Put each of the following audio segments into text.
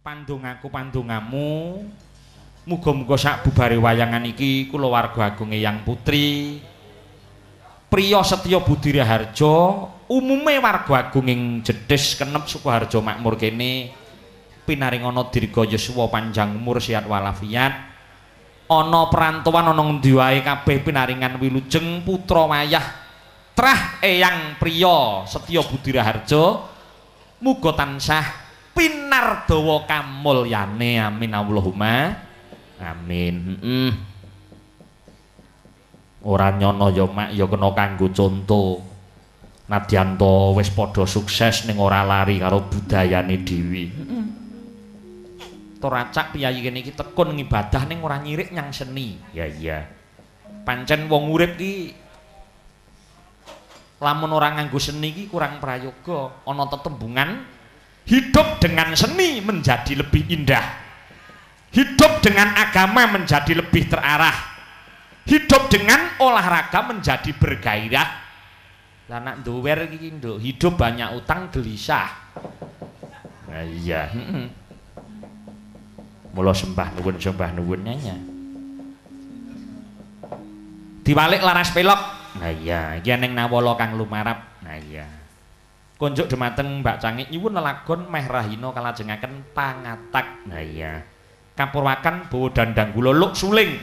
Pandongaku pandongamu muga-muga sak bubare wayangan iki kulawarga agung Eyang Putri priya setya budi raharja umume warga agung ing Jedhes Kenep Sukoharjo makmur kene pinaringana dirga yuswa panjang umur sehat walafiat ana perantauan ana ngendi wae kabeh pinaringan wilujeng putra wayah trah Eyang priya setya budi raharja muga tansah pinardawa kamulyane amin Allahumma amin. Ora nyono ya mak ya kena kanggo conto nadyan to wis padha sukses ning ora lari karo budayane dhewe. Toracak piyayi kene iki tekun ngibadah ning ora nyirik nyang seni. Ya iya. Pancen wong urip ki lamun ora nganggo seni ki kurang prayoga. Ana tetembungan hidup dengan seni menjadi lebih indah. Hidup dengan agama menjadi lebih terarah. Hidup dengan olahraga menjadi bergairah. Lah nak nduwer iki nduk, hidup banyak utang gelisah. Nah iya, mula sembah nuwun nyanya. Diwalik laras pelok. Nah iya, iki ning nawala kang lumarap. Nah iya. Konjuk dumateng Mbak Cangik nyuwun lelagon meh rahina kalajengaken pangatak. Nah iya. Kapurwakan bawa dandang kula luk suling.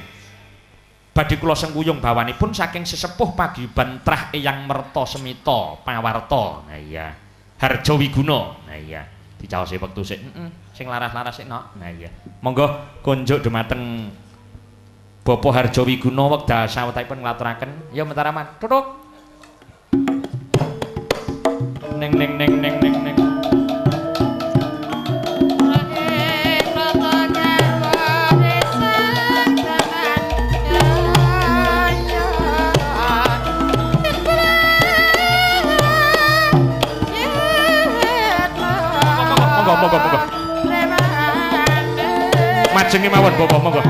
Badhe kula sengkuyung bawanipun saking sesepuh paguyuban trah Eyang Merta Semita Pawarta. Nah iya. Harja Wiguna. Nah iya. Dicaosi wektu sik. Sing laras-laras sik nok. Nah iya. Monggo konjuk dumateng Bapak Harja Wiguna wekdal sawetahipun ngaturaken. Ya Mataraman. Tutuk. Neng neng neng neng neng neng. Monggo. Majenge mawon Bapak monggo.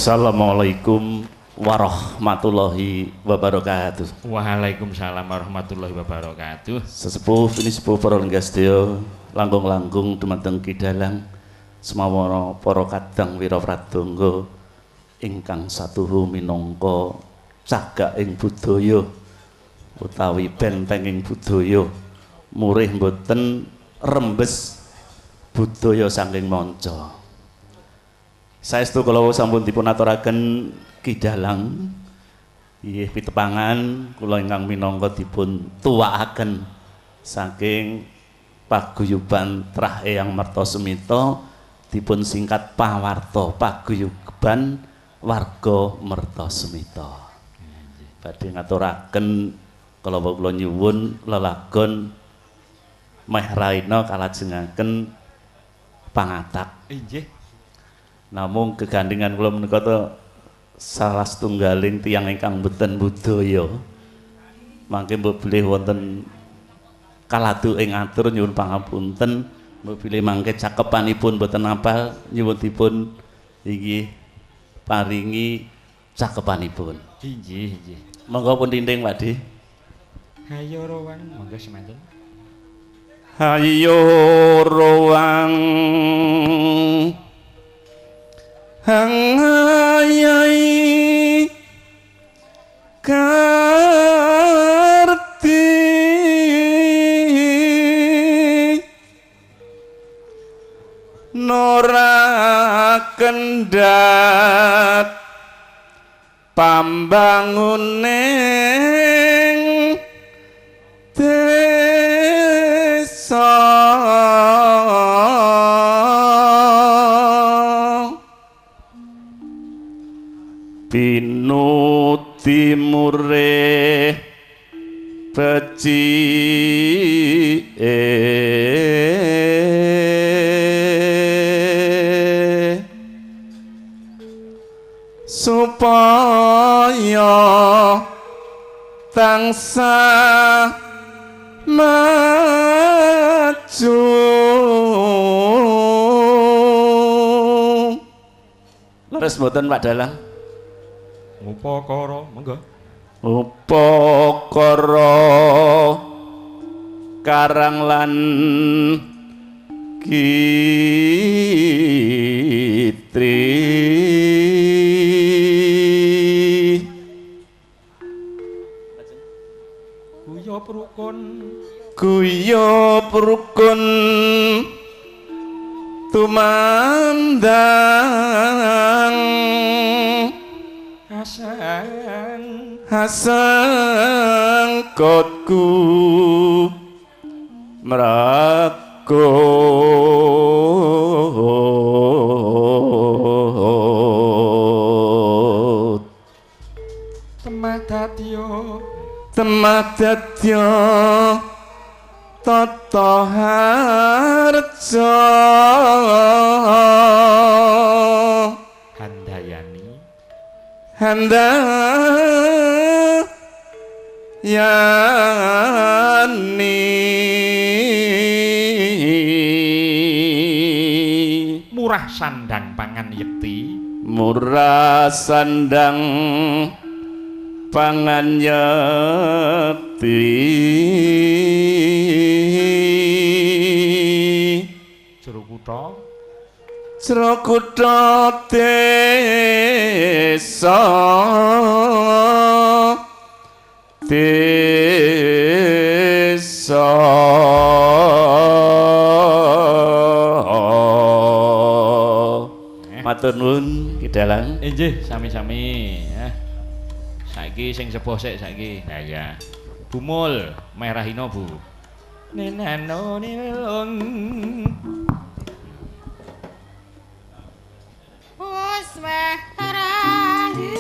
Assalamualaikum warahmatullahi wabarakatuh. Waalaikumsalam warahmatullahi wabarakatuh. Sesepuh ini sepuh para lenggah sedaya langkung-langkung dumateng Kidalang semawana para kadang wira pradangga ingkang satuhu minangka cagak ing budaya utawi benteng ing budaya murih mboten rembes budaya saking manca. Saestu kula sampun dipun aturaken Kidalang inggih pitepangan kula ingkang minangka dipun tuwakaken saking paguyuban trah Eyang Merta Semita dipun singkat Pawarta paguyuban warga Merta Semita. Badhe ngaturaken kula nyuwun lelagon meh raina kalajengaken pangatak. Inggih. Namung gegandingan kula menika salah setunggaling tiyang ingkang boten budaya. Mangke mbok bilih wonten kaladu ing atur nyuwun pangapunten, mbok bilih mangke cakepanipun boten apal nyuwun dipun inggih paringi cakepanipun. Inggih. Monggo pun tinting Pakde. Hayo rowan monggo semanten. Hayo rowan hang ayai karti nora kendat pambangunan ning desa pinuti murih becike supaya tansah maju leres mboten Pak Dalang upakara monggo upakara karang lan kitri guyub rukun guyub rukun tumandang hasang kotku merakot temah dadya tata harja handayani murah sandang pangan yekti murah sandang pangan yekti jero kutha desa matur nuwun Ki Dalang. Nggih, sami-sami. Saiki sing sepuh sik saiki. Lah ya. Bumul Merahina, Bu. Nenano nilung. Wes Merahina.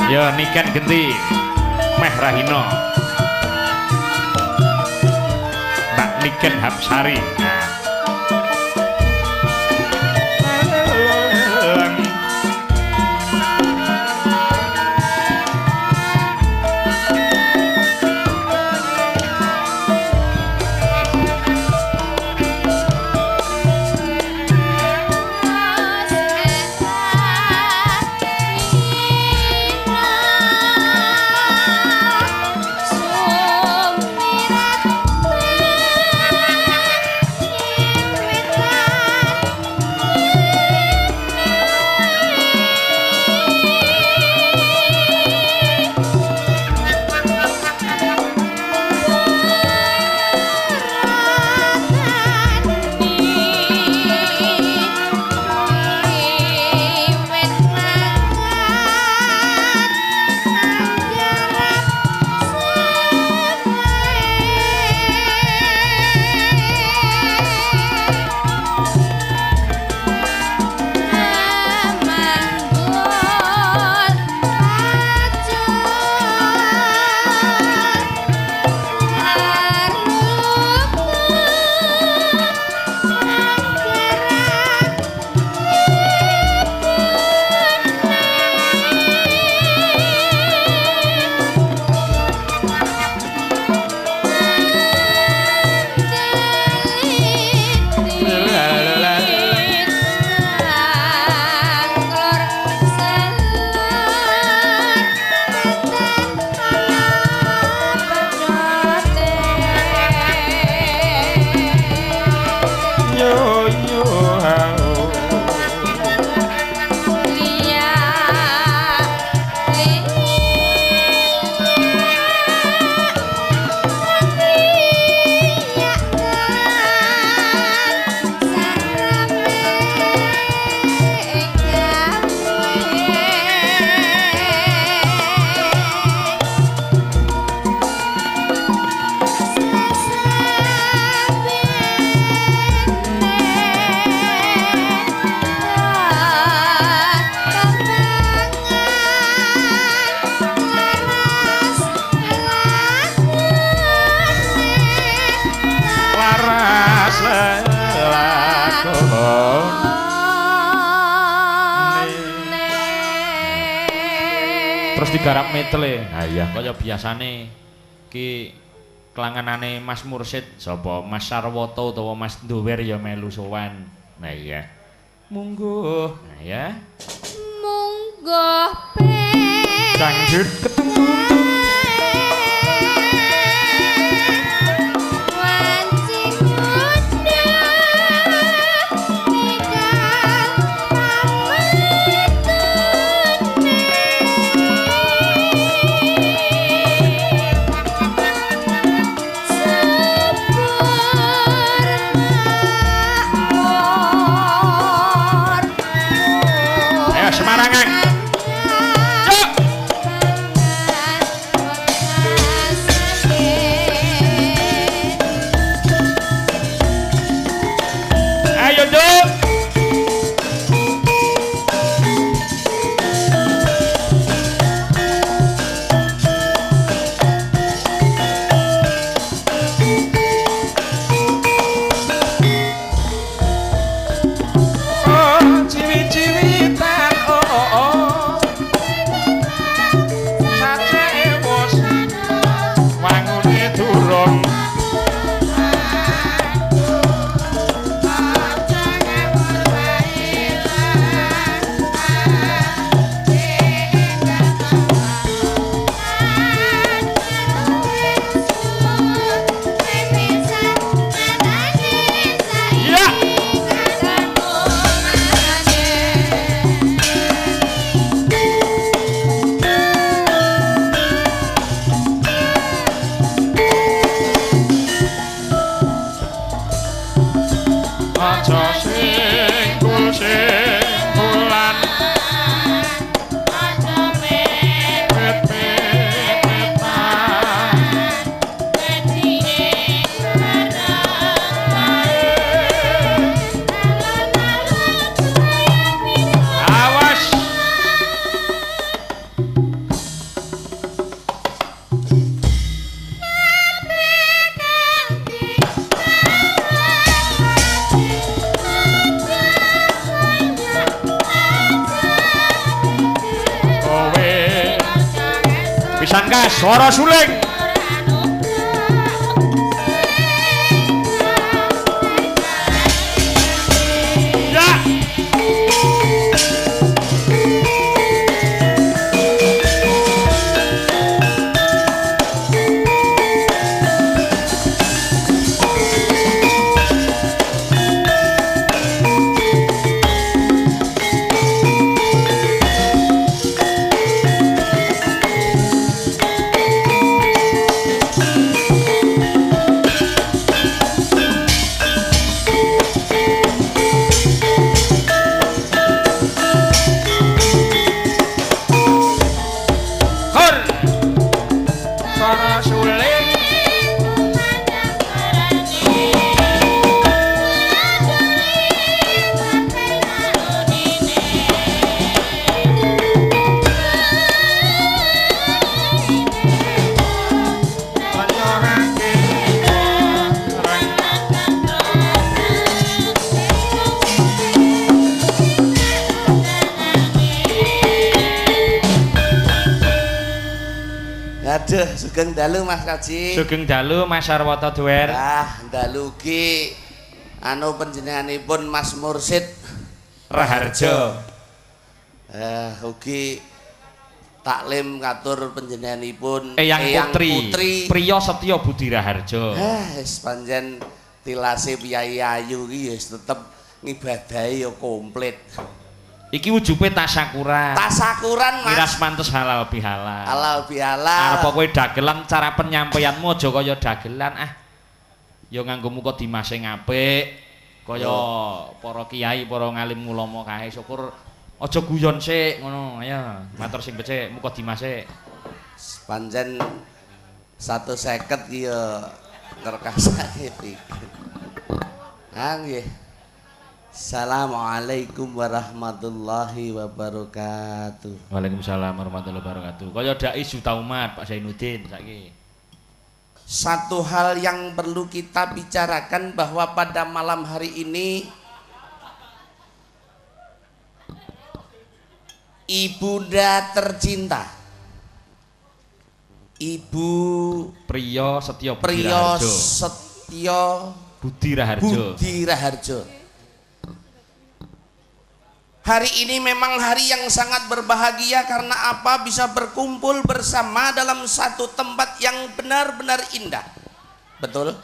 Ya niken genti Merahina Mbak Niken Hapsari. Nah. terus digarap metele. Ha iya. Kaya biasane ki kelanganane Mas Mursid sapa Mas Sarwoto utawa Mas Ndower ya melu sowan. Nah iya. Monggo. Nah ya. Monggo pe. Dangdut ketuntun. Semarangan. Yuk. Ayo dong. Sangka suara suling. Ya. Aduh, sugeng dalu Mas Kaji. Sugeng dalu Mas Sarwoto Dwer. Ah, dalu ki anu panjenenganipun Mas Mursid Raharjo. Ugi taklim katur panjenenganipun Eyang Putri Priya Setya Budi Raharjo. Wis pancen tilase piyayi ayu ki wis tetep ngibadahi ya komplit. Iki wujude tasakuran. Tasakuran Mas. Miras mantes halal bihalal. Halal bihalal. Arep kowe dagelan cara penyampaianmu aja kaya dagelan Ya nganggo muka dimas sing apik. Kaya para kiai, para ngalim ulama kae syukur aja guyon sik ngono. Ayo, matur sing becik muka dimas sik. Pancen 150 ki ya kerkasane iki. Nggih. Assalamualaikum warahmatullahi wabarakatuh. Waalaikumsalam warahmatullahi wabarakatuh. Kaya dai juta umat Pak Zainuddin saiki. Satu hal yang perlu kita bicarakan bahwa pada malam hari ini ibunda tercinta Ibu Priyo Setyo Priyo Setyo Budi Raharjo. Budi Raharjo. Hari ini memang hari yang sangat berbahagia karena apa? Bisa berkumpul bersama dalam satu tempat yang benar-benar indah. Betul?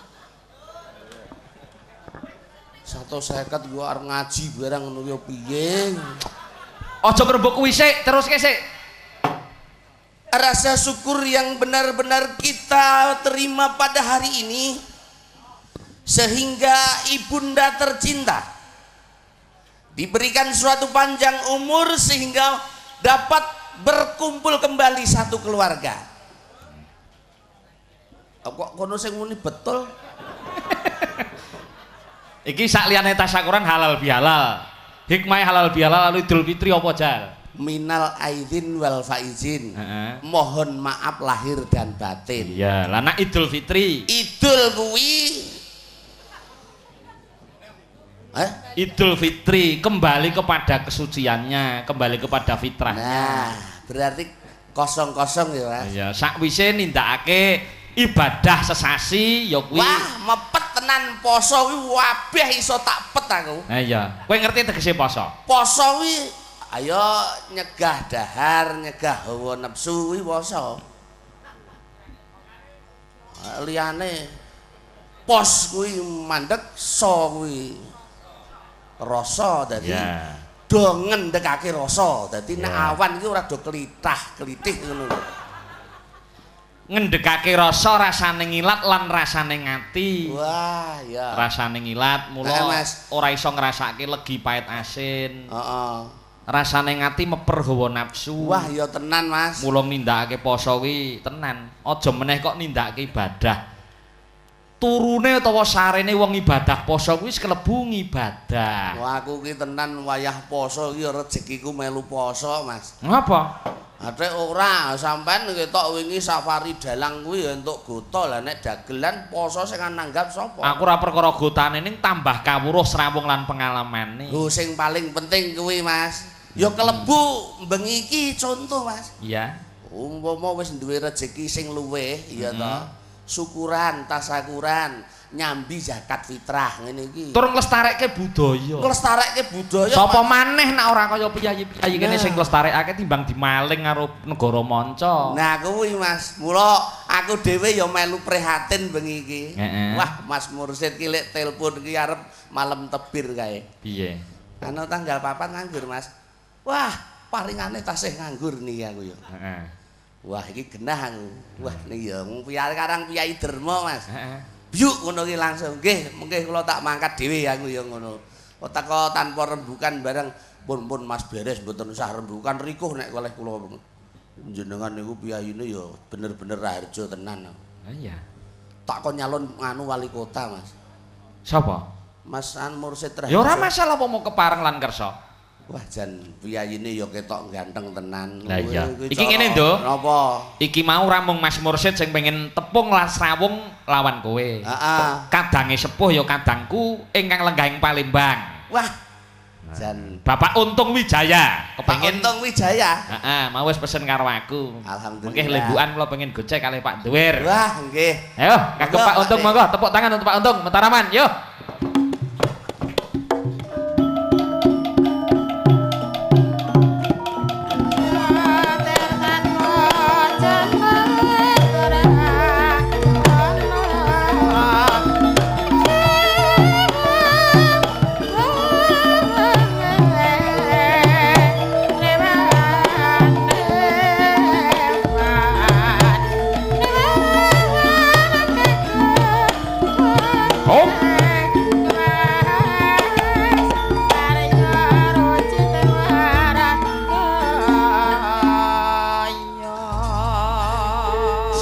Satu seket gua arep ngaji barang ngono ya piye. Aja merebut kuwi sik, terus sik. Rasa syukur yang benar-benar kita terima pada hari ini sehingga ibunda tercinta diberikan suatu panjang umur sehingga dapat berkumpul kembali satu keluarga. Kok kono sing muni betul? Iki sak liyane tasyakuran halal bihalal. Hikmah halal bihalal lalu Idul Fitri apa Jal? Minal aidin wal faizin. Mohon maaf lahir dan batin. Iya, lah nek Idul Fitri. Idul kuwi Idul Fitri kembali kepada kesuciannya, kembali kepada fitrahnya. Nah, berarti kosong-kosong ya, Mas. Iya, sakwise nindakake ibadah sesasi ya kuwi. Wah, mepet tenan poso kuwi wabeh iso tak pet aku. Nah iya, kowe ngerti tegese poso? Poso kuwi ayo nyegah dahar, nyegah hawa nafsu kuwi poso. Liyane pos kuwi mandek so kuwi rasa dadi do ngendhekake rasa dadi nek awan iki ora do klitih ngono. Ngendhekake rasa rasane ngilat lan rasane ngati. Wah, ya. Rasane ngilat mula ora iso ngrasake legi pahit asin. Heeh. Rasane ngati meper hawa nafsu. Wah, ya tenan, Mas. Mula nindakake poso kuwi tenan. Aja meneh kok nindakake ibadah. Turune utawa sarene wong ibadah poso kuwi wis kelebu ngibadah. Wah, aku ki tenan wayah poso ki rezekiku melu poso, Mas. Ngapa? Atek ora, sampean ketok wingi safari dalang kuwi ya entuk gota. Lah nek dagelan poso sing nanggap sapa? Aku ora perkara gotane ning tambah kawruh srawung lan pengalamane. Lho sing paling penting kuwi, Mas. Ya kelebu bengi iki contoh, Mas. Iya. Umpama wis duwe rezeki sing luwih, ya toh. Syukuran, tasakuran, nyambi zakat fitrah ngene iki. Tur nglestarekke budaya. Nglestarekke budaya. Sapa maneh nek ora kaya piyayi-piyayi kene sing nglestarekake timbang dimaling karo negara manca. Nah, kuwi Mas. Mula aku dhewe ya melu prihatin bengi iki. Wah, Mas Mursid ki lek telepon ki arep malam tebir kae. Piye? Ana tanggal 4 nganggur, Mas. Wah, paringane tasih nganggur niki aku ya. Heeh. Wah, iki genah aku. Wah, niki ya piyai karang Piyai Derma, Mas. Heeh. Yuk ngono ki langsung. Nggih, mengke kula tak mangkat dhewe aku ya ngono. Kok teko tanpa rembukan bareng pun Mas beres mboten usah rembukan rikuh nek oleh kula. Jenengan niku piyayine ya bener-bener raharjo tenan. Ha iya. Tak kon nyalon nganu wali kota, Mas. Sapa? Mas An Mursid Raharjo. Ya ora masalah apa mau kepareng lan kersa. Wah, jan piyayine ya ketok ganteng tenan. Lah iya. Iki ngene, Nduk. Napa? Iki mau ra mung Mas Mursid sing pengen tepung lan srawung lawan kowe. Heeh. Kadange sepuh ya kadangku ingkang lenggahing Palembang. Wah. Jan Bapak Untung Wijaya kepengin Untung Wijaya. Heeh, mau wis pesen karo aku. Alhamdulillah. Mengke lembukan kula pengen gocek kalih Pak Duwir. Wah, nggih. Ayo, kagem Pak Untung monggo tepuk tangan untuk Pak Untung Mataraman, yo.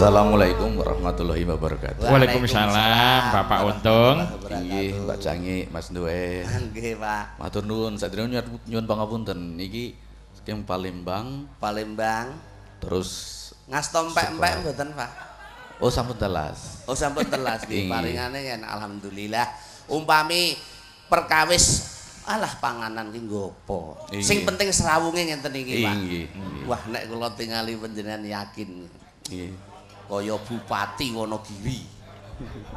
Assalamualaikum warahmatullahi wabarakatuh. Waalaikumsalam Bapak Untung. Nggih, Mbak Cangi, Mas Duwe. Nggih, Pak. Matur nuwun, sadurunge nyuwun pangapunten. Niki saking Palembang, Terus ngasta empek-empek mboten, Pak? Oh, sampun telas. Oh, sampun telas nggih. Paringane yen alhamdulillah. Umpami perkawis alah panganan ki nggo apa? Sing penting serawunge ngenten iki, Pak. Nggih. Wah, nek kula tingali panjenengan yakin. Nggih. kaya Bupati Wonogiri.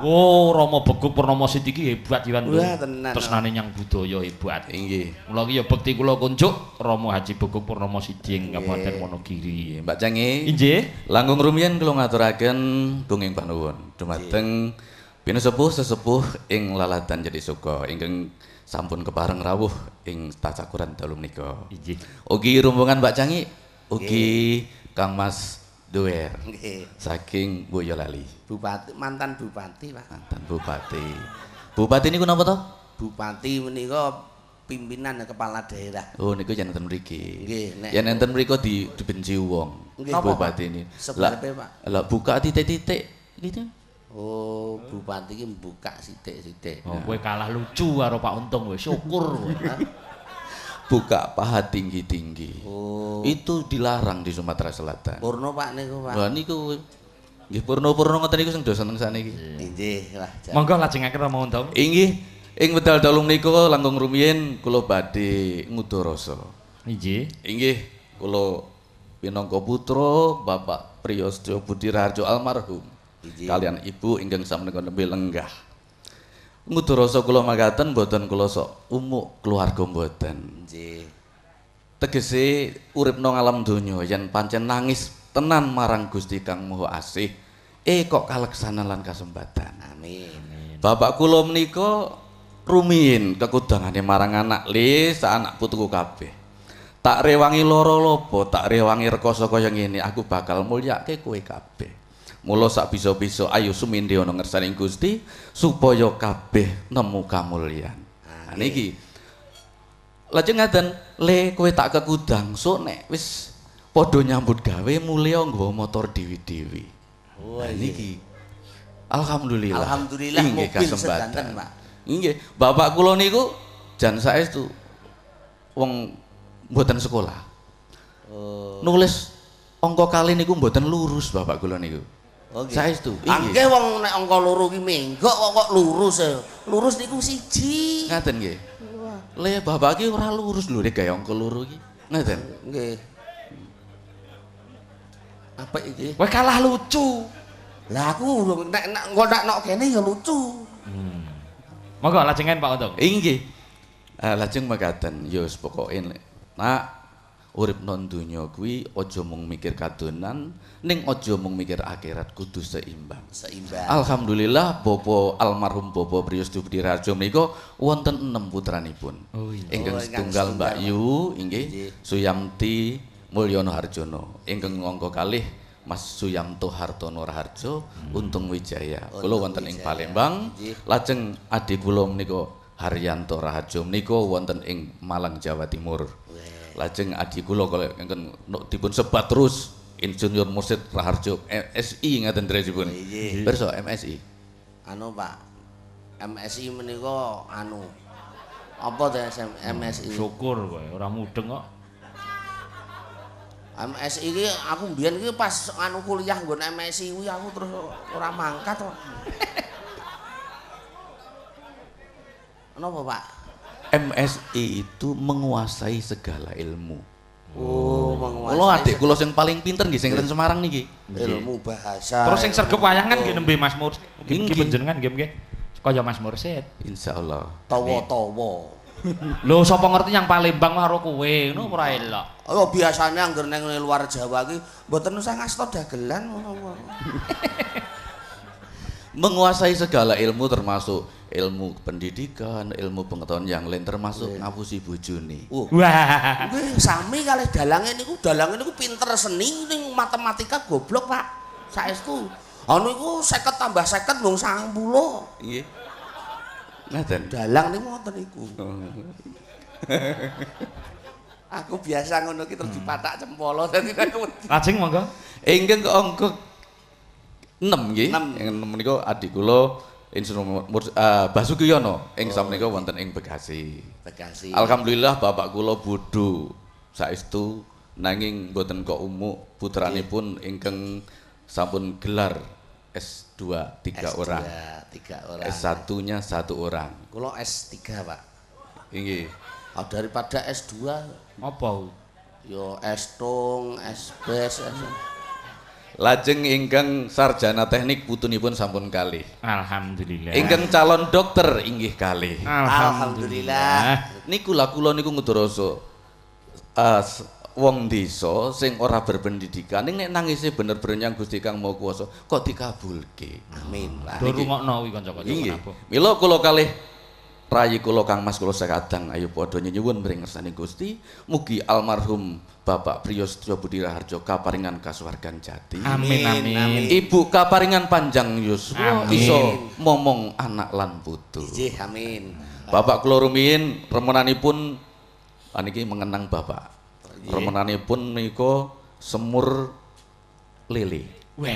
Oh, Rama Beguk Purnomo Siti iki hebat Iwan. Wah, tenan. Tresnane nyang budaya hebat. Inggih. Mula iki ya bekti kula kunjuk Rama Haji Beguk Purnomo Siti ing Kabupaten Wonogiri. Mbak Cangi. Inggih. Langkung rumiyin kula ngaturaken tunging panuwun dumateng bina sepuh ing lalatan Jatisuka ingkang sampun kepareng rawuh ing tacakuran dalu menika. Inggih. Ugi rombongan Mbak Cangi, ugi Kang Mas Duwer Nggih. saking Boyolali. Bupati, mantan bupati, Pak. Mantan Bupati. Bupati niku napa to? Bupati menika pimpinan kepala daerah. Oh niku yen enten mriki. Nggih, nek Yen enten mriku dibenci wong. Nggih, Bupati ini. Sebenarnya, Pak. Lah buka titik-titik gitu. Oh, bupati iki mbuka sithik-sithik. Oh, kowe kalah lucu karo Pak Untung wis syukur kowe. Buka paha tinggi-tinggi. Oh, Itu dilarang di Sumatera Selatan. purno Pak niku, Pak. Lah niku nggih purno-purno ngoten niku sing do seneng saniki. Inggih lah. Monggo lajengaken Rama Untung. Inggih, ing wedal dalu menika langkung rumiyin kula badhe ngudurasa. Inggih. Inggih, kula pinangka putra Bapak Priyosjo Budi Raharjo almarhum. Inggih. Kalian ibu ingkang sameneika nembe lenggah. Ngudurasa kula makaten boten kula sok umuk keluarga boten. Nggih. Tegese uripna ngalam donya yen pancen nangis tenan marang Gusti Kang Maha Asih, kok kaleksanan lan kasempatan. Amin. Bapak kula menika rumiyin kekudangane marang anak sak anak putuku kabeh. Tak rewangi lara lopo, tak rewangi rekoso kaya ngene, aku bakal mulyake kowe kabeh. Mula sak bisa-bisa ayo sumindhe ana ngersaning Gusti supaya kabeh nemu kamulyan. Nah niki. Lajeng ngaten, le kowe tak kekudang, sok nek wis padha nyambut gawe mulya nggawa motor dewi-dewi. Oh, Nah niki. Alhamdulillah. Alhamdulillah Inggih mobil kasempatan. sedanten, Pak. Inggih, bapak kula niku jan saestu wong mboten sekolah. Oh. Nulis angka kali niku mboten lurus bapak kula niku. Oke. Saestu. Angke wong nek angka loro ki menggok kok lurus e. Lurus niku siji. Ngaten nggih. Le bapak ki ora lurus lho nek gawe angka loro iki. Ngaten. Nggih. Apa iki? Kowe kalah lucu. Lah aku nek nok kene ya lucu. Monggo lajengan Pak Untung. Inggih. Lajeng mekaten, ya wis pokoke nak urip nang donya kuwi aja mung mikir kadonan, ning aja mung mikir akhirat, kudu seimbang. Seimbang. Alhamdulillah Bapak almarhum Bapak Priyosjo Budi Raharjo menika wonten 6 putranipun. Oh iya. Ingkang Oh, ingkang setunggal Mbak setunggal. Yu inggih Nggih. Suyamti Mulyono Harjono. Ingkang angka kalih Mas Suyamto Hartono Raharjo Untung Wijaya. Kula wonten ing Wijaya. Palembang. Nggih. Lajeng adik kula menika Haryanto Raharjo menika wonten ing Malang Jawa Timur. Lajeng adik kula kala ingkang dipun sebat terus Insinyur Mursid Raharjo MSI ngaten dresipun. Nggih. Pirsa MSI? Anu Pak. MSI menika anu. Apa to MSI? Syukur kowe ora mudeng kok. MSI iki aku mbiyen iki pas anu kuliah nggon MSI kuwi aku terus ora mangkat kok. Napa Pak? MSI itu menguasai segala ilmu. Oh, Kula adik kula sing paling pinter nggih sing ten Semarang niki. ilmu bahasa. Terus sing sregep wayangan nggih nembe Mas Mursid. Nggih Inggih. panjenengan nggih kaya Mas Mursid. Insyaallah. tawa-tawa. Lho sapa ngerti yang Palembang karo kowe, ngono ora elok. Oh biasane angger nang luar Jawa ki mboten usah ngasta dagelan ngono. Menguasai segala ilmu termasuk ilmu pendidikan, ilmu pengetahuan yang lain termasuk ngapusi bojone. Wah. Nggih, sami kalih dalange niku pinter seni ning matematika goblok, Pak. Saestu. Anu iku 50 tambah 50 mung 90. Nggih. Ngaten. Dalang niku ngoten niku. Aku biasa ngono ki terus dipatak cempolo dadi aku. Lajeng monggo. Ingkang ke angka 6 nggih. Enam. Yang 6 menika adik kula Insinyur Basuki Yono ing samenika wonten ing Bekasi. Bekasi. Alhamdulillah bapak kula bodho saestu nanging mboten kok umuk putranipun ingkang sampun gelar S2 3 orang. 3 orang. S1-nya 1 orang. Kula S3, Pak. Inggih. Daripada S2 Apa? yo S tung, S bes, Lajeng ingkang sarjana teknik putunipun sampun kalih. Alhamdulillah. Ingkang calon dokter inggih kalih. Alhamdulillah. Niku lah kula niku ngudroso wong desa sing ora berpendidikan ning nek nangise bener-bener nyang Gusti Kang Maha Kuwasa kok dikabulke. Amin. Do rungokno wi kanca-kanca Nggih. menapa. Mila kula kalih rayi kula Kang Mas kula sekadang ayo padha nyuwun mring ngersani Gusti mugi almarhum Bapak Priyo Setyo Budi Raharjo kaparingan kasuwargan jati. Amin amin. Ibu kaparingan panjang yuswa Amin. iso momong anak lan putu. Nggih, amin. Bapak kula rumiyin remenanipun niki mengenang Bapak. Remenanipun menika semur lele. Wah.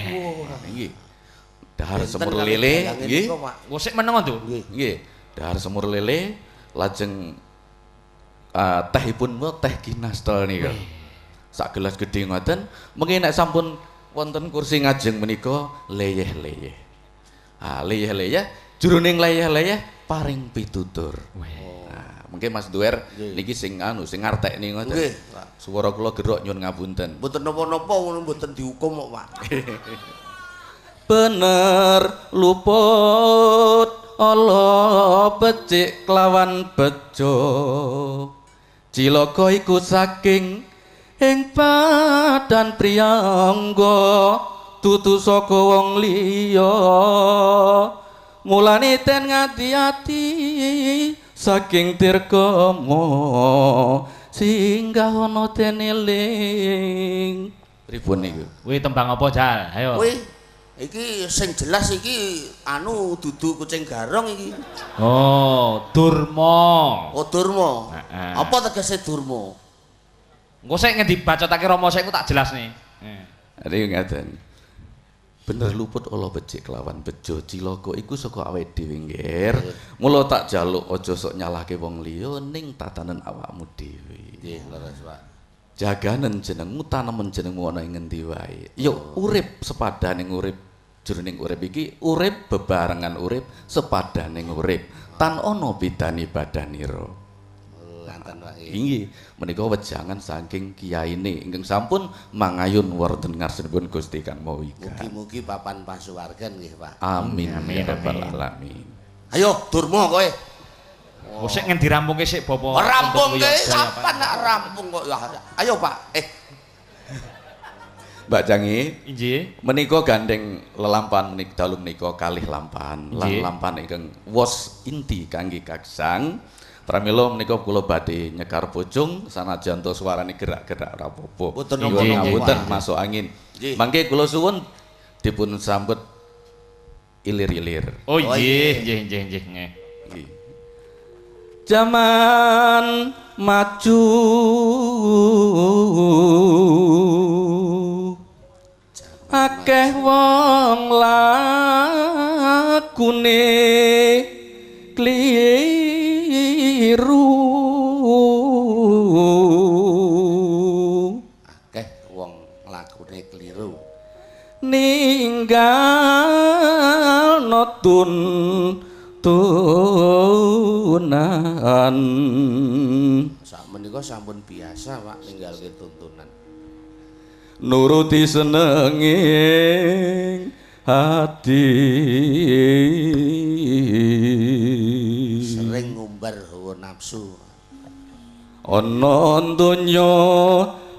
Nggih. Dahar semur lele nggih. Wes sik meneng to. Nggih. Dahar semur lele lajeng tehipun teh Ginastel nika. Sak gelas gedhe ngoten, mengki nek sampun wonten kursi ngajeng menika leyeh-leyeh. Leyeh-leyeh, jroning leyeh-leyeh paring pitutur. Mungkin Mas Duer niki sing sing ngartekni ngoten. Nggih, Swara kula gerok nyuwun ngapunten. Mboten napa-napa ngono mboten dihukum kok, Pak. Bener luput ala becik kelawan bejo. Cilaka iku saking ing badan priyangga tutu saka wong liya. Mulane ten ngati-ati saking dirgama singgah ana ten eling. Pripun niku? Kuwi tembang apa, Jal? Ayo. Kuwi iki sing jelas iki dudu kucing garong iki. Oh, Durma. Oh, Durma. Heeh. Apa tegese Durma? Engko sik ngendi bacotake Rama sik ku tak jelasne. Ari ngaten. Bener luput ala becik kelawan bejo cilaka iku saka awake dhewe nggih. Mula tak jaluk aja sok nyalahke wong liya ning tatanen awakmu dhewe. Nggih, leres, Pak. Jaganen jenengmu tanemen jenengmu ana ing ngendi wae. Ya urip sepadaning urip jroning urip iki urip bebarengan urip sepadaning urip tan ana bedane badanira. Lanten Pak. Inggih, menika wejangan saking kiyaine ingkang sampun mangayun wonten ngarsanipun Gusti Kang Maha Wika. Mugi-mugi papan pasuwargan nggih, Pak. Amin ya rabbal alamin. Ayo Durma kowe. Oh, sik ngendi rampungke sik Bapak? Rampungke sampean nak rampung kok. Ayo, Pak. Mbak Jangi, Inggih. menika gandeng lelampahan menika dalu menika kalih lampahan lan Nggih. lampahan ingkang wos inti kangge kaksang. Pramila menika kula badhe nyekar bojong sanajan to suarane gerak-gerak ora apa-apa. Mboten Nyuwun napa-napa. ngapunten masuk angin. Nggih. Mangke kula suwun dipun sambet ilir-ilir. Oh Oh, nggih, iya. nggih. Nggih. Zaman maju akeh wong lakune kliru Akeh wong lakune kliru. ninggal notun tunan Sakmenika sampun biasa, Pak, ninggalke tuntunan. nuruti senenging hati Sering ngumbar hawa nafsu. ana donya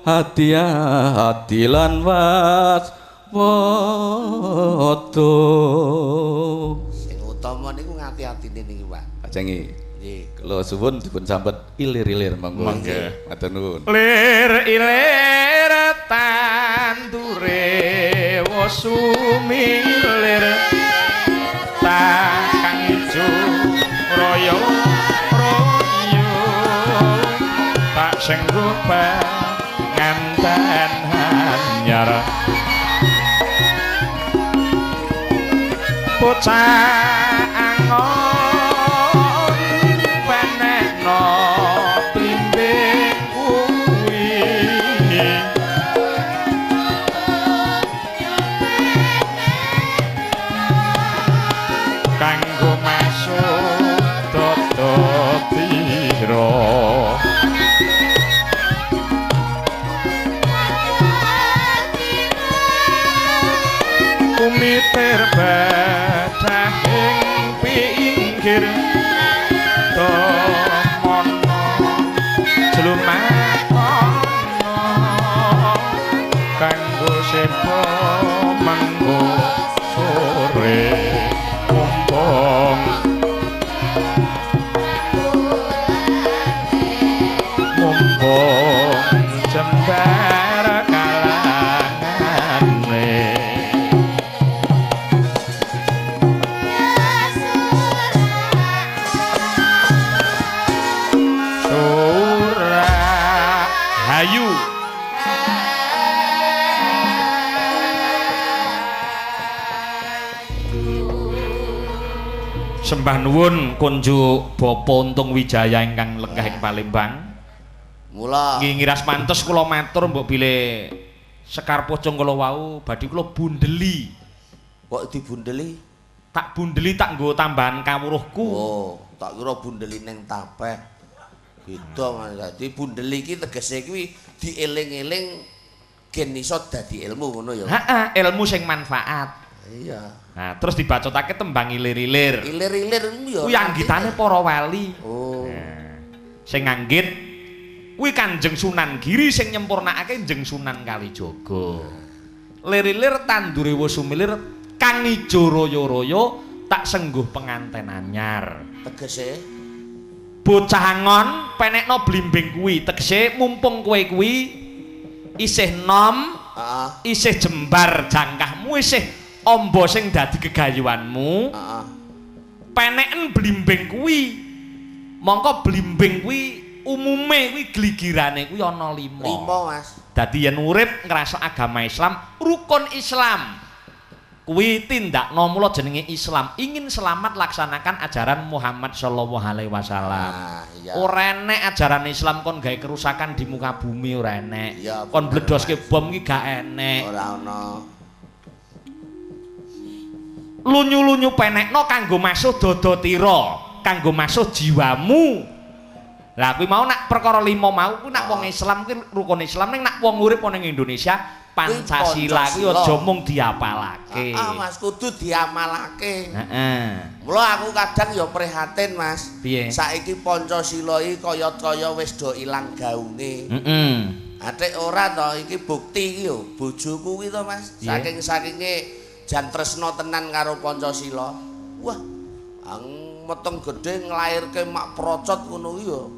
hati-hati lan waspada Sing utama niku ngati-atine niki, Pak. ajangi Nggih. kula suwun dipun sambet ilir-ilir monggo Monggo. matur nuwun Lir ilir tandure wosumilir takang ijo royo royo tak senggupa nganten hanyar bocah angon penekno blimbing kuwi kanggo masuk toto piro pinggir domono jlumakono kanggo sepo manggo sore mumpung jembar kalangane Surahayu sembah nuwun kunjuk Bapa Untung Wijaya ingkang lenggah ing Palembang. Mula ngiras mantes kula matur mbok bilih Sekar Pocong kula wau badhe kula bundeli. Kok dibundeli? Tak bundeli tak nggo tambahan kawruhku. Oh, tak kira bundeli ning tapeh. Gitu Mas. Dadi bundeli iki tegese kuwi dieling-eling gen iso dadi ilmu ngono ya. Heeh, ilmu sing manfaat. Iya. Nah, terus dibacotake tembang ilir-ilir. Ilir-ilir ya. Kuwi anggitane para wali. Oh. Nah, sing nganggit kuwi Kanjeng Sunan Giri sing nyempurnakake Jeng Sunan Kalijaga. Lir-lir tandure wis sumilir kang ijo raya-raya tak sengguh penganten anyar. Tegese Bocah angon penekno blimbing kuwi, tegese mumpung kowe kuwi isih nom, isih jembar jangkahmu, isih amba sing dadi gegayuhanmu. Peneken blimbing kuwi. Mongko blimbing kuwi umume kuwi gligirane kuwi ana 5. 5 Mas. Dadi yen urip ngrasa agama Islam, rukun Islam kuwi tindakno mula jenenge Islam. Ingin selamat laksanakan ajaran Muhammad sallallahu alaihi wasallam. Iya. Ora enek ajaran Islam kon gawe kerusakan di muka bumi ora enek. Iya, Kon bledoske bom iki gak enek. Ora ana. Lunyu-lunyu penekno kanggo masuh dodotira, kanggo masuh jiwamu. Lah kuwi mau nak perkara 5 mau kuwi nak wong Islam kuwi rukun Islam ning nak wong urip ning Indonesia Pancasila kuwi aja mung diapalake. Mas kudu diamalake. Heeh. Mula aku kadang ya prihatin Mas. Piye? Saiki Pancasila iki kaya-kaya wis do ilang gaune. Heeh. Atik ora to iki bukti iki yo bojoku kuwi to Mas. Saking-sakinge jan tresno tenan karo Pancasila. Wah, ang meteng gedhe nglairke mak procot ngono iki yo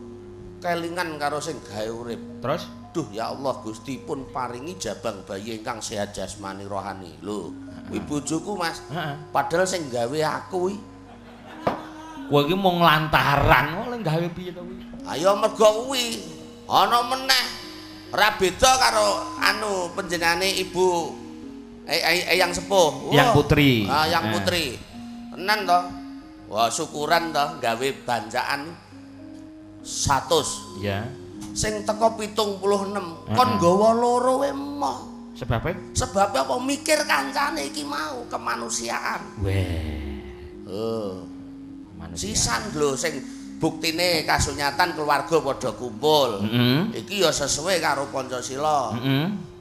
kelingan karo sing gawe urip. Terus duh ya Allah Gusti pun paringi jabang bayi ingkang sehat jasmani rohani. Lho, kuwi bojoku Mas. Padahal sing gawe aku kuwi. Kowe iki mung lantaran kok lek gawe piye to kuwi? Ayo mergo kuwi ana meneh ora beda karo anu panjenengane Ibu Eyang Sepuh. Yang Putri. Yang Putri. Tenan to. Wah, syukuran to gawe banjaan 100. Iya. Sing teko 76 kon nggawa loro wae emoh. Sebabe? Sebabe apa mikir kancane iki mau kemanusiaan. Weh. Sisan lho sing buktine kasunyatan keluarga padha kumpul. Iki ya sesuai karo Pancasila.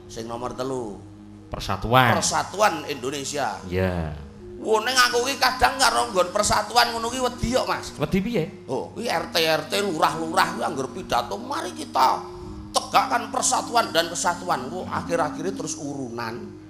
Sing nomor 3. Persatuan. Persatuan Indonesia. Iya. Ning aku iki kadang karo nggon persatuan ngono ki wedi kok Mas. Wedi piye? Oh, kuwi RT lurah-lurah kuwi anggar pidato mari kita tegakkan persatuan dan kesatuan. Kok akhir-akhirnya terus urunan.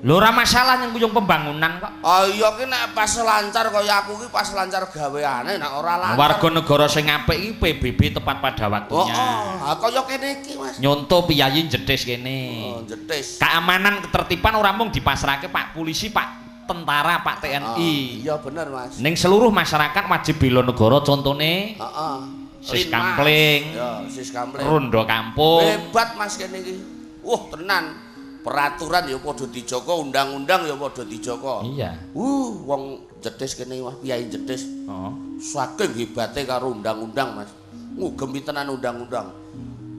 Lho ora masalah nyengkuyung pembangunan kok. Oh iya ki nek pas lancar kaya aku ki pas lancar gaweane nek ora lancar. Warga negara sing apik iki PBB tepat pada waktunya. Oh, kaya kene iki Mas. Nyonto piyayi jetis kene. Oh, jetis. Keamanan ketertiban ora mung dipasrahke Pak Polisi, Pak Tentara, Pak TNI. Iya bener Mas. Ning seluruh masyarakat wajib bela negara contone. Heeh. Sis Kampling. Ya, Sis Kampling. Rondo kampung. Hebat Mas kene iki. Tenan. Peraturan ya padha dijaga, undang-undang ya padha dijaga. Iya. Wong jetis kene Mas, piyai jetis. Heeh. Saking hebate karo undang-undang Mas. Ngugemi tenan undang-undang.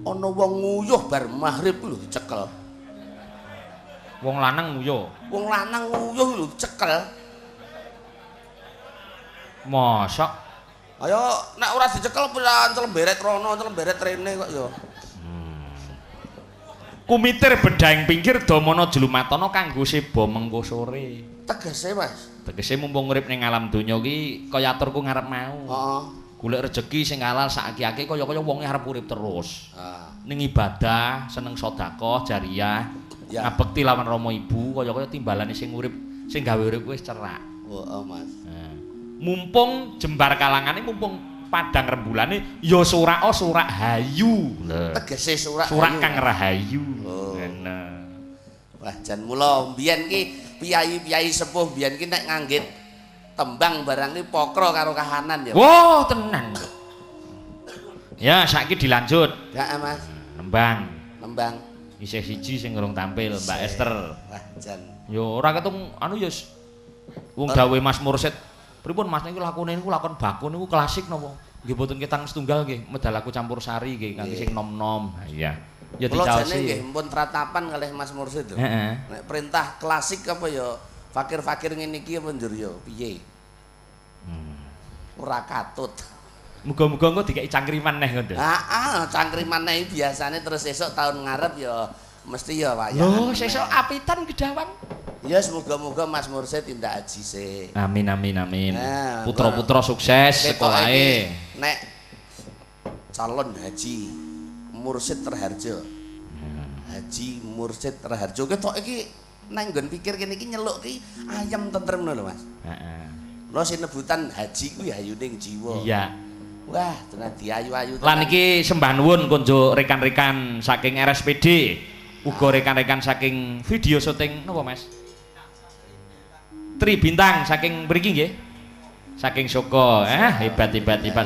Ana wong nguyuh bar maghrib lho dicekel. Wong lanang nguyuh. Wong lanang nguyuh lho dicekel. Mosok. Ayo nek ora dicekel pancel beret rono, pancel beret rene kok ya. Kumitir bedhaing pinggir damana jlumatana kanggo seba mengko sore. Tegese Mas. Tegese mumpung urip ning alam donya ki kaya aturku ngarep mau. Heeh. Golek rejeki sing halal sakake kaya-kaya wonge arep urip terus. Ah. Ning ibadah, seneng sedekah jariyah, Ya. ngabekti lawan Rama Ibu kaya-kaya timbalane sing urip sing gawe urip wis cerak. Heeh, Mas. Nah, mumpung jembar kalangane mumpung padang rembulane ya surak hayu. Lho. Tegese surak. Surak ayu, kang Mas. rahayu. Oh. Nah. Wah, jan mula mbiyen ki piyai-piyai sepuh mbiyen ki nek nganggit tembang barang ki pokro karo kahanan ya. Wah, tenan. Ya, saiki dilanjut. Heeh, Mas. Nembang. Nembang. Isih siji sing urung tampil, Mbak Esther. Wah, jan. Yo ora ketung anu ya wong dawuh Mas Mursid. Pripun Mas niku lakune niku lakon bakun niku klasik napa? Nggih boten ketang setunggal nggih, medal aku campur sari nggih kangge sing nom-nom. Ha iya. Ya Kula jane nggih dicaosi. mumpun tratapan kalih Mas Mursid lho. Heeh. Nek perintah klasik apa ya fakir-fakir ngene iki apa njur ya piye? Ora katut. Muga-muga engko dikeki cangkriman neh ngono. Heeh, cangkriman neh biasane terus esuk tahun ngarep ya mesti ya wayahan. Lho, sesuk apitan gedhawan. Ya semoga-moga Mas Mursid tindak haji sih. Amin amin amin. Nah, Putra-putra sukses Ketok sekolahe. iki nek calon haji Mursid Terharjo. Haji Mursid Terharjo ketok iki nang nggon pikir kene iki nyeluk ki ayam tentrem ngono lho Mas. Heeh. Lho sinebutan haji kuwi hayuning jiwa. Iya. Wah, tenan diayu-ayu. Lan iki sembah nuwun konjo rekan-rekan saking RSPD. Uga rekan-rekan saking video syuting napa Mas? Tri Bintang saking mriki nggih. Saking Soko. Hebat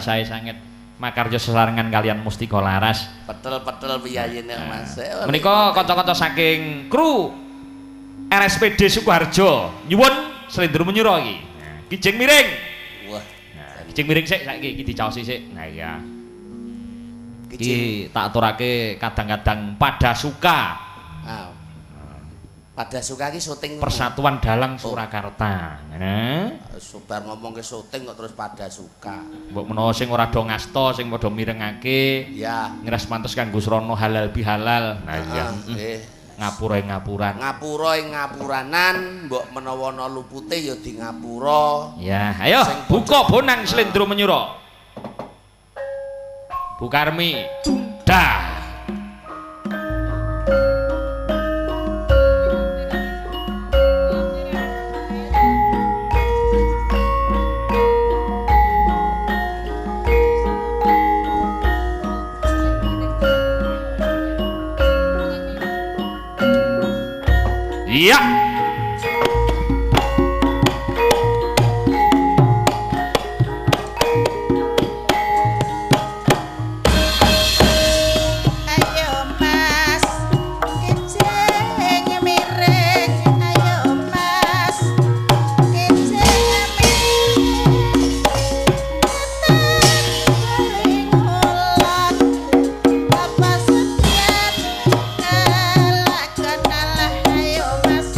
saya sanget makarya sesarengan kalian Mustika Laras. Petel-petel piyayene Mas. Menika kanca-kanca saking kru RSPD Sukoharjo nyuwun slendro menyura iki. Kijing miring. Wah, Kijing miring sik saiki iki dicaosi sik. Nah iya. kijing. Iki tak aturake kadang-kadang pada suka. Ah. Pada suka ki syuting Persatuan Dalang Surakarta. Nah, Subar ngomong ke syuting kok terus pada suka. mbok menawa sing ora do ngasta, sing padha mirengake, Ya. ngres pantes kanggo srana halal bihalal. Nah iya. Nggih. Ngapura ing ngapuran. Ngapura ing ngapuranan, mbok menawa ana lupute ya di ngapura. Ya, ayo Sing buka bonang slendro menyura. Bu Karmi, dah. Iya. Ayo Mas, kijing miring. Ayo Mas, kijing miring. Paling ulang, apa setiap elak kenalah. Ayo Mas,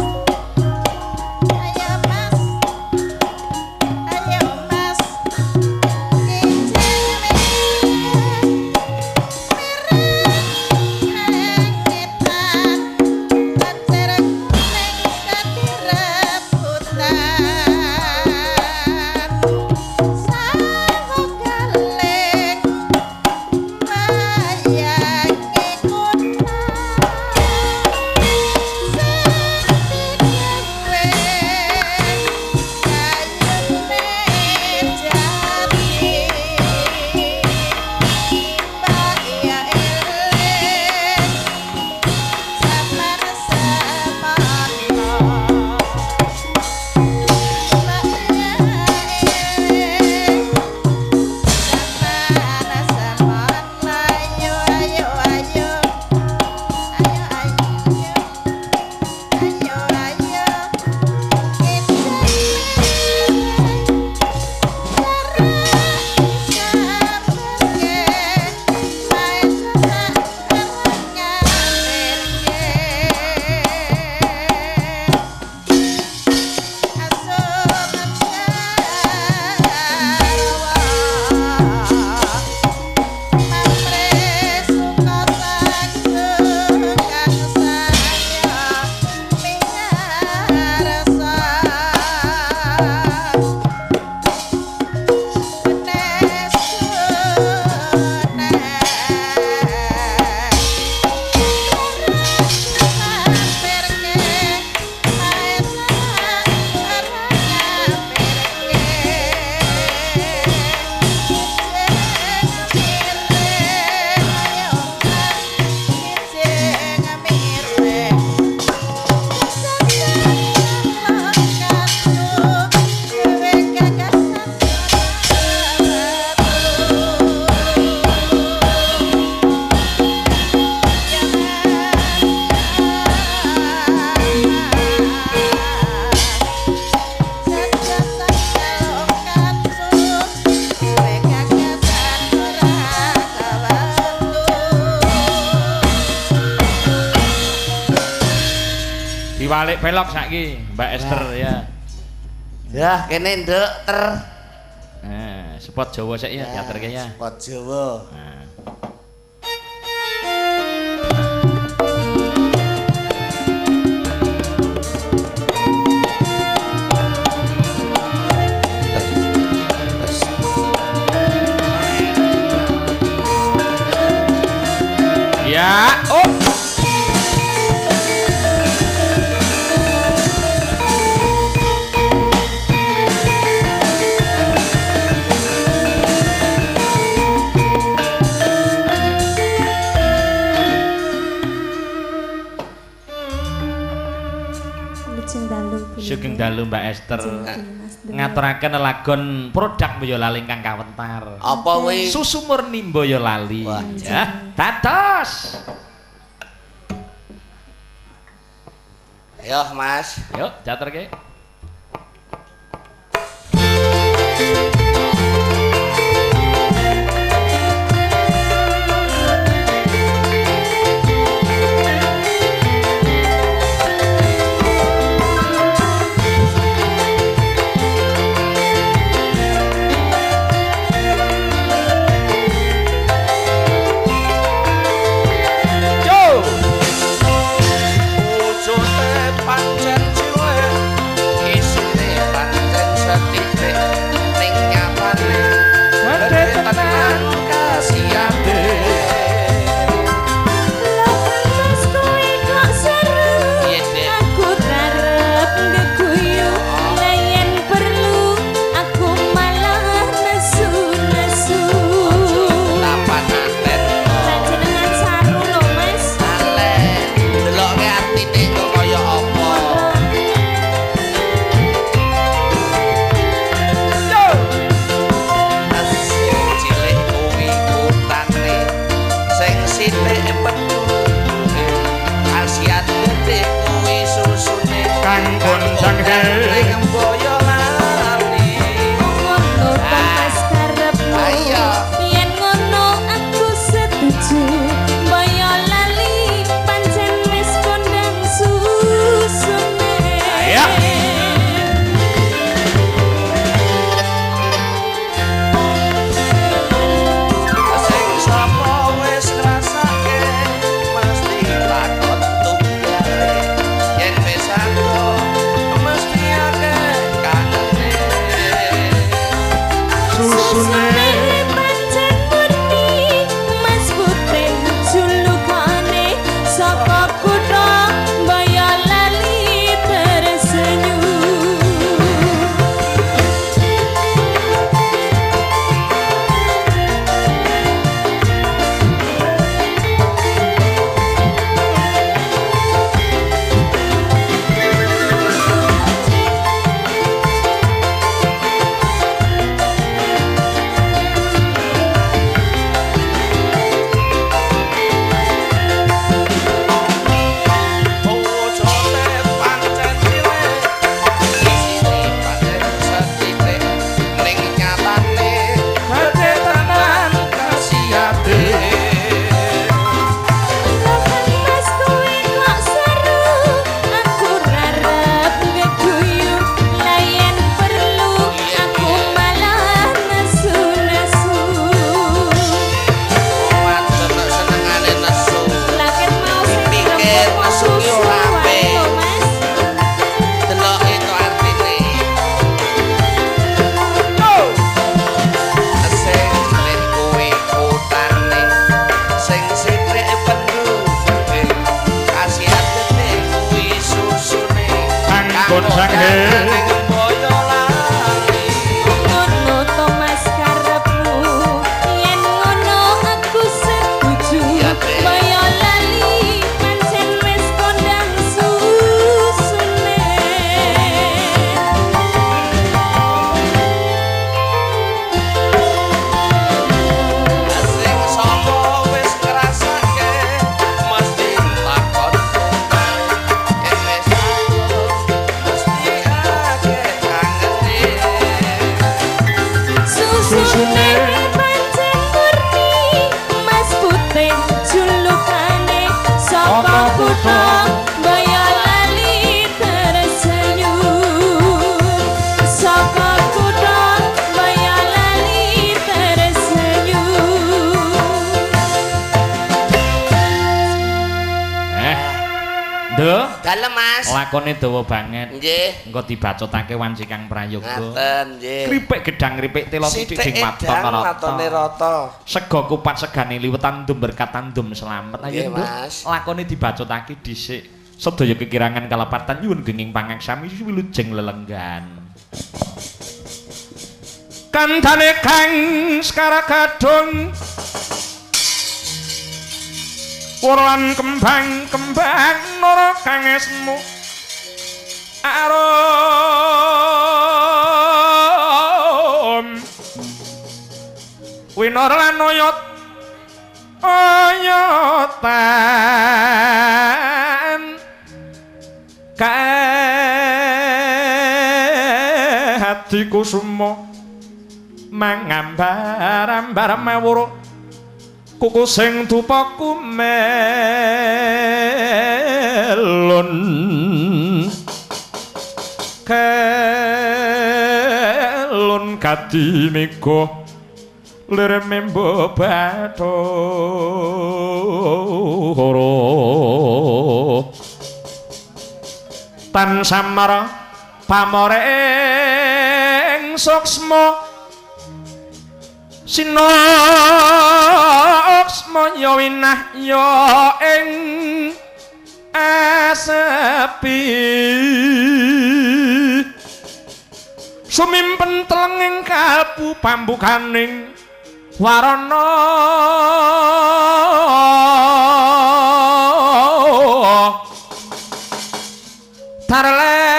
Diwalik belok saiki, Mbak Esther ya. Ya, kene nduk ter. Nah, spot Jawa sik ya, diaturke ya. Spot Jawa. Nah. Ya, oh. Sugeng dalu Mbak Esther. Ngaturaken lelagon produk Boyolali ingkang kawentar. Apa kuwi? Susu murni Boyolali. Wah, ya, dados. Ayo, Mas. Yuk, jaturke. Nduk. Dalem Mas. Lakone dawa banget. Nggih. Engko dibacotake wanci Kang Prayoga. Ngaten nggih. Kripik gedang kripik telo sithik ding watone rata. Sego kupat segane liwetan ndum berkatan ndum slamet. Ayo Nduk. Lakone dibacotake dhisik. Sedaya kekirangan kalapatan nyuwun genging pangaksami wilujeng lelenggan. Kandhane Kang Sekara Gadung Wulan kembang nara kang esmu arum winara lan oyotan hatiku sumo mangambar-ambar mawuruh kuku sing tupaku melon kelon kadimiko leremembo bathara tan samara pamoreng suksma sinoksma ya winah ya ing asepi sumimpen telenging kalbu pambukaning warana tarlen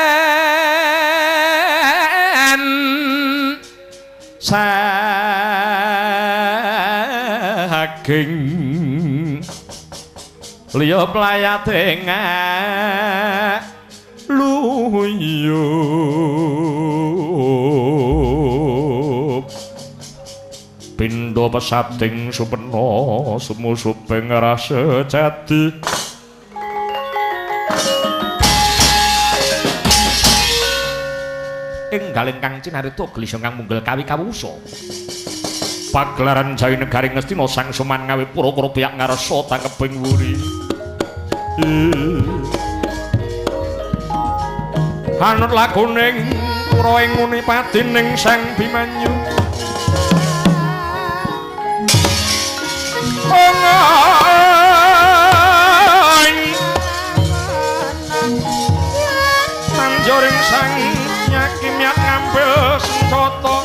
saking liya playate luyup pindha pesating supena sumusuping rasa jati enggal ingkang cinarita gelisah kang munggel kawi kawusa pagelaran Jawi Negari Ngastina sang suman ngawi pura-pura piyak ngarsa tangkeping wuri anut lakuning pura ing Unipadining sang Bimanyu tanjoring sang nyakimyak ngambil senjata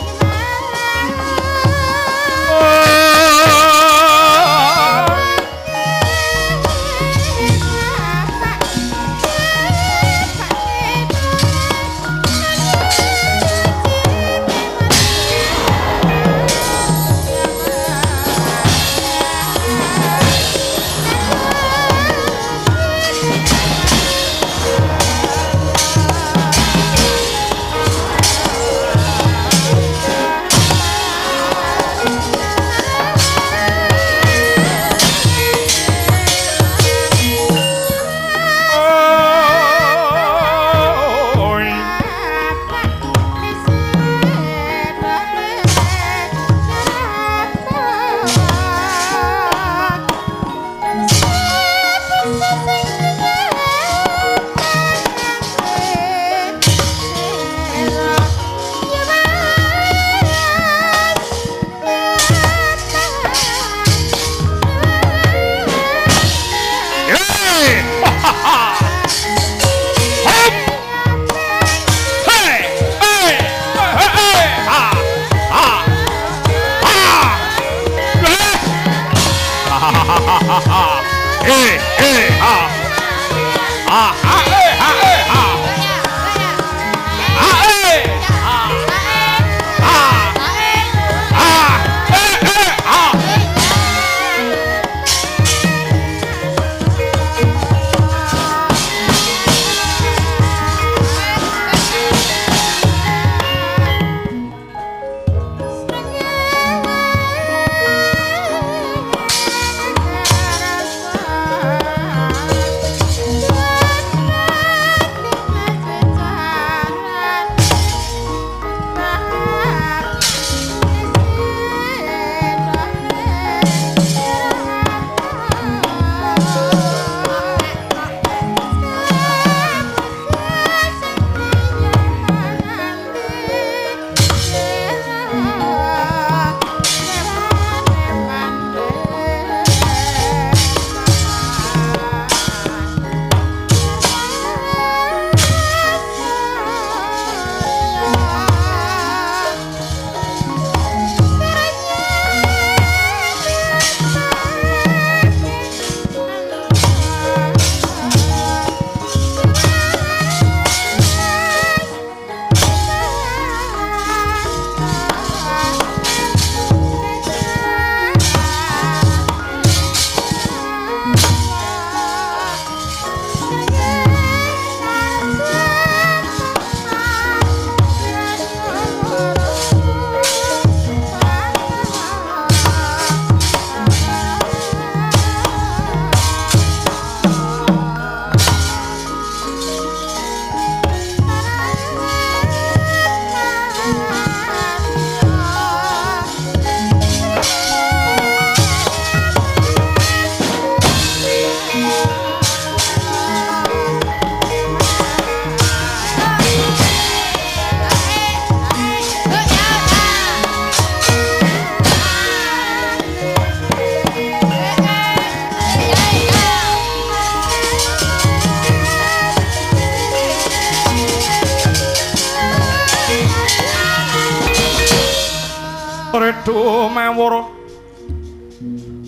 adu mawur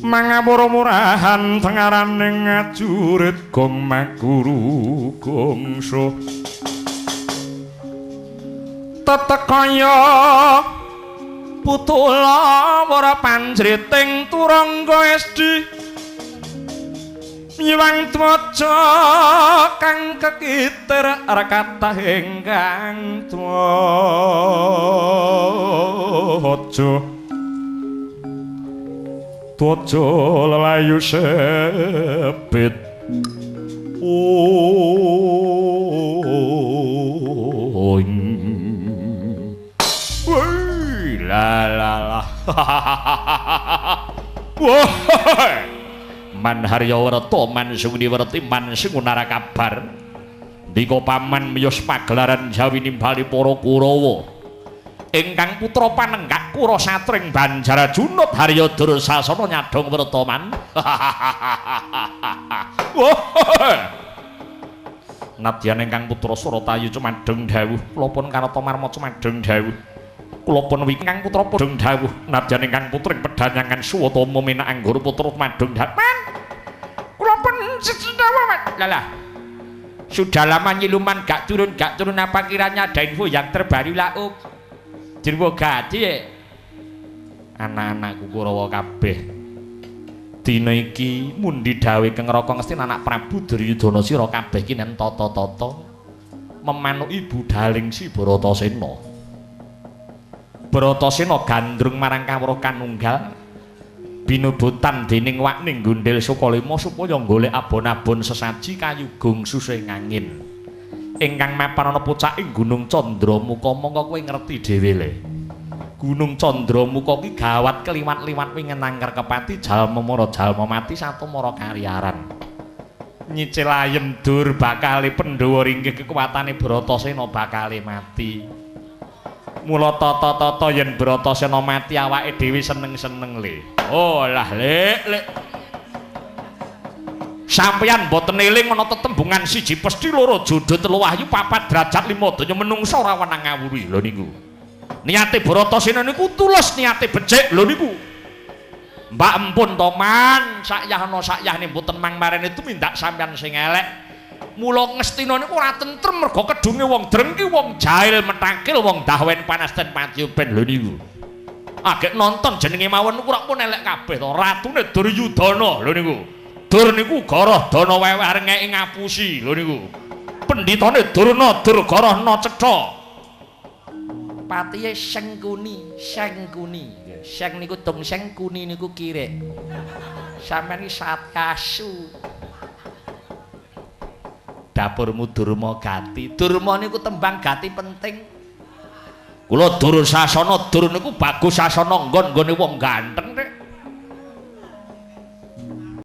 mangapura murahan tengaraning ngajurit gong maguru gongso tetekaya putula wara panjriting turangga esdi nyuwang twaca kang kekitir rekatah ingkang twaca twaca lelayu sepit woi la la la man harya werta man sung diwerti man sing nara kabar dika paman miyos pagelaran Jawi nimbali para Kurawa ingkang putra panenggak Kura Satring Banjarajuna Harya Dursasana nyadong werta man nadyan ingkang putra Suratayu cumadeng dawuh kula pun karata marma cumadeng dawuh kula pun ingkang putra padheng dawuh nadyan ingkang putring pedhanyangan Suwatama menak anggur putra madheng dawuh kula pun sedawuh lalah sudah lama nyiluman gak turun apa kiranya ada info yang terbaru lauk jirwa gadi anak-anakku Kurawa kabeh dina iki mundi dawuh keng Raka Ngastina anak Prabu Duryudana sira kabeh ki nen tata-tata memanuki budhaling si Bratasena Bratasena gandrung marang kawruh kanunggal binubutan dening Wakning Gundil Sukalima supaya golek abon-abon sesaji kayugung susing angin ingkang mapan ana pucaking Gunung Candramuka mongko kowe ngerti dhewe le Gunung Candramuka ki gawat keliwat-liwat wingenang kepati jalma mara jalma mati satumara karyaran nyicil ayem dur bakale Pandhawa ringkih kekuwatane Bratasena bakale mati mula tata-tata yen Bratasena mati awake dhewe seneng-seneng le oh lah lek sampeyan mboten eling ana tetembungan siji pesthi loro jodho telu wahyu papat derajat 5 donya menungsa ora wenang ngawuri lho niku niate Bratasena niku tulus niate becik lho niku mbak empun to man sakyah ana sakyahne mboten mangmarene tumindak sampeyan sing elek mula Ngastina niku ora tentrem merga kedunge wong drengki wong jahil metakil wong dahwen panas ten patyoben lho niku agek nonton jenenge mawon niku ora pun elek kabeh to ratune Duryudana lho niku Dur niku goroh dana wewe areng ngeki ngapusi lho niku pendhitane Durna Durgarana Cetha patihe Sengkuni seng niku tung seng kuni niku kirek sampeyan iki satkasu dapurmu Durma Gati Durma niku tembang gati penting kula Dursasana dur niku bagus sasana nggon-nggone wong ganteng